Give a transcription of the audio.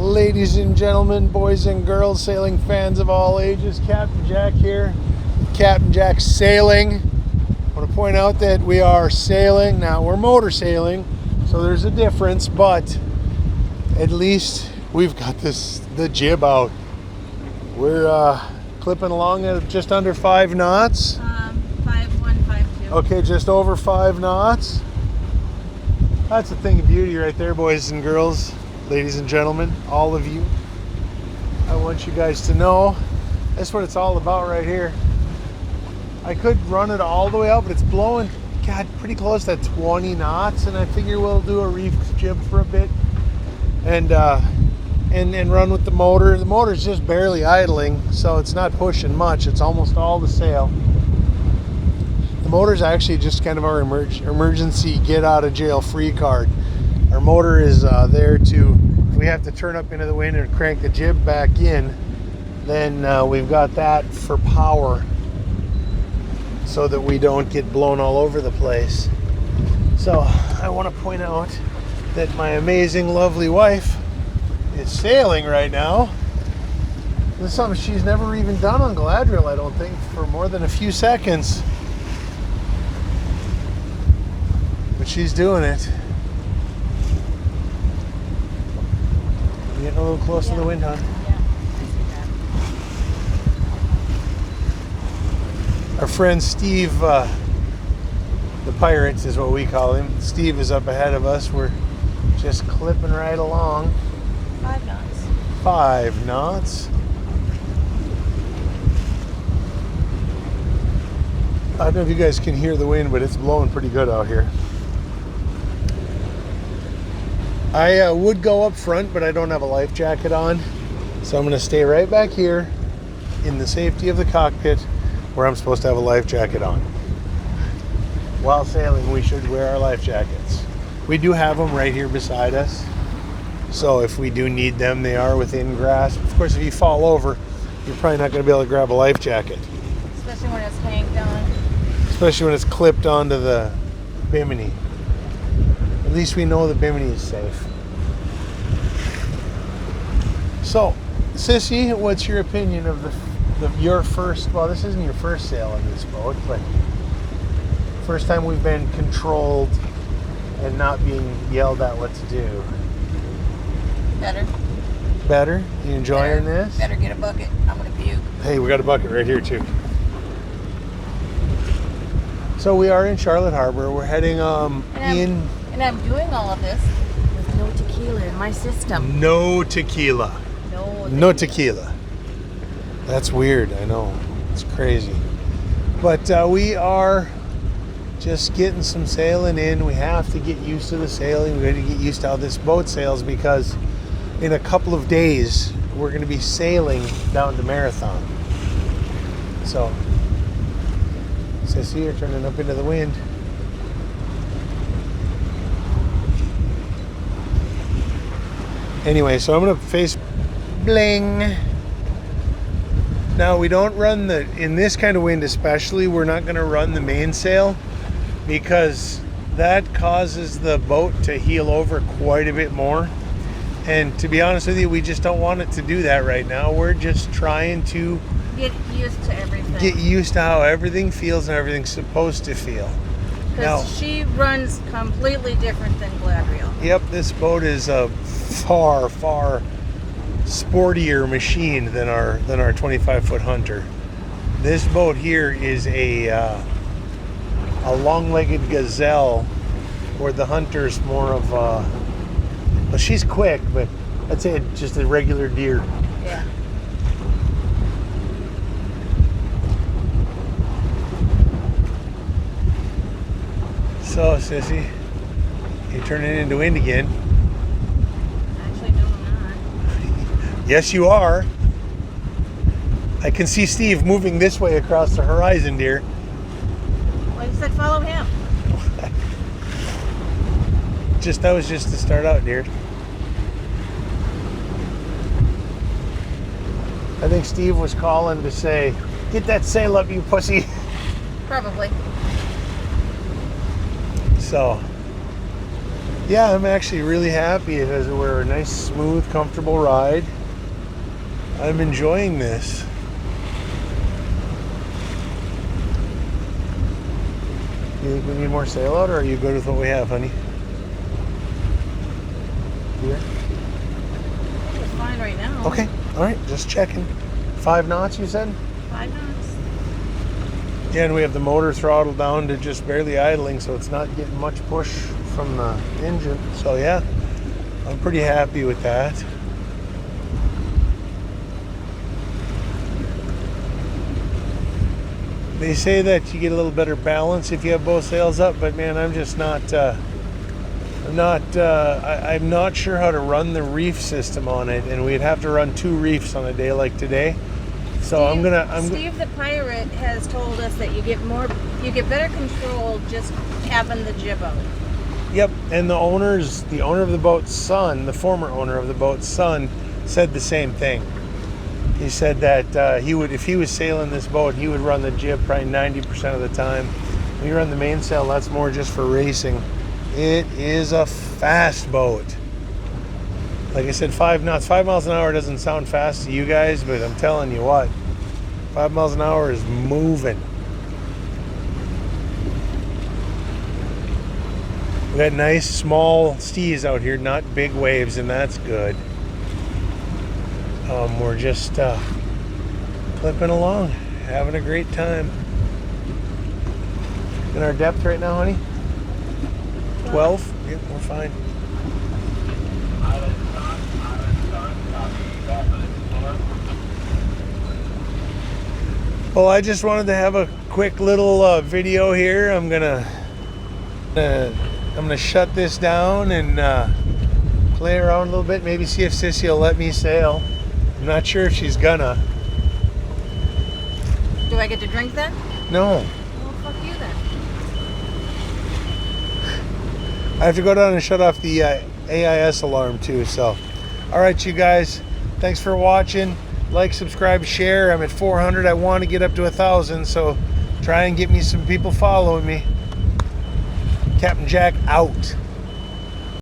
Ladies and gentlemen, boys and girls, sailing fans of all ages, Captain Jack here. Captain Jack Sailing. I want to point out that we are sailing. Now, we're motor sailing, so there's a difference, but at least we've got the jib out. We're clipping along at just under 5 knots. 5.152. Okay, just over 5 knots. That's a thing of beauty right there, boys and girls, ladies and gentlemen, all of you. I want you guys to know that's what it's all about right here. I could run it all the way out, but it's blowing, God, pretty close to 20 knots, and I figure we'll do a reef jib for a bit and run with the motor. The motor's just barely idling, so it's not pushing much. It's almost all the sail. The motor's actually just kind of our emergency get out of jail free card. Our motor is there to, if we have to turn up into the wind and crank the jib back in, then we've got that for power so that we don't get blown all over the place. So I want to point out that my amazing, lovely wife is sailing right now. This is something she's never even done on Galadriel, I don't think, for more than a few seconds. But she's doing it. You getting a little close to the wind, huh? Yeah, I see that. Our friend Steve, the Pirate is what we call him. Steve is up ahead of us. We're just clipping right along. 5 knots. 5 knots. I don't know if you guys can hear the wind, but it's blowing pretty good out here. I would go up front, but I don't have a life jacket on. So I'm going to stay right back here in the safety of the cockpit where I'm supposed to have a life jacket on. While sailing, we should wear our life jackets. We do have them right here beside us. So if we do need them, they are within grasp. Of course, if you fall over, you're probably not going to be able to grab a life jacket. Especially when it's hanged on. Especially when it's clipped onto the bimini. At least we know the bimini is safe. So, Sissy, what's your opinion of your first, well, this isn't your first sail on this boat, but first time we've been controlled and not being yelled at what to do. Better. Better? You enjoying this? Better get a bucket. I'm going to puke. Hey, we got a bucket right here too. So we are in Charlotte Harbor. We're heading in. And I'm doing all of this with no tequila in my system. No tequila. No tequila. That's weird, I know. It's crazy. But we are just getting some sailing in. We have to get used to the sailing. We got to get used to how this boat sails because in a couple of days we're going to be sailing down to Marathon. So, Sissy, you're turning up into the wind. Anyway, so I'm going to face bling. Now, we don't run in this kind of wind especially, we're not going to run the mainsail because that causes the boat to heel over quite a bit more. And to be honest with you, we just don't want it to do that right now. We're just trying to get used to everything. Get used to how everything feels and everything's supposed to feel. Because she runs completely different than Galadriel. Yep, this boat is a far, far sportier machine than our 25-foot Hunter. This boat here is a long-legged gazelle, where the Hunter's more of a, well, she's quick, but I'd say just a regular deer. Yeah. So, Sissy, you're turning into wind again. Actually, no, I'm not. Yes, you are. I can see Steve moving this way across the horizon, dear. Well, you said follow him. That was just to start out, dear. I think Steve was calling to say, "Get that sail up, you pussy." Probably. So, Yeah, I'm actually really happy. It has we're a nice, smooth, comfortable ride. I'm enjoying this. You think we need more sail out, or are you good with what we have, honey? Here. It's fine right now. Okay. All right. Just checking. 5 knots, you said? 5 knots. Yeah, and we have the motor throttled down to just barely idling, so it's not getting much push from the engine. So yeah, I'm pretty happy with that. They say that you get a little better balance if you have both sails up, but man, I'm just not. I'm not sure how to run the reef system on it, and we'd have to run 2 reefs on a day like today. So Steve the Pirate has told us that you get better control just having the jib out. Yep, and the owner of the boat's son, the former owner of the boat's son, said the same thing. He said that he would, if he was sailing this boat, he would run the jib probably 90% of the time. When you run the mainsail, that's more just for racing. It is a fast boat. Like I said, 5 knots. 5 miles an hour doesn't sound fast to you guys, but I'm telling you what, 5 miles an hour is moving. We got nice small seas out here, not big waves, and that's good. We're just clipping along, having a great time. In our depth right now, honey? 12? Yep, we're fine. Well, I just wanted to have a quick little video here. I'm gonna shut this down and play around a little bit. Maybe see if Sissy will let me sail. I'm not sure if she's gonna. Do I get to drink then? No. Well, fuck you then. I have to go down and shut off the AIS alarm too. So, all right, you guys. Thanks for watching. Like, subscribe, share. I'm at 400. I want to get up to 1,000. So, try and get me some people following me. Captain Jack out.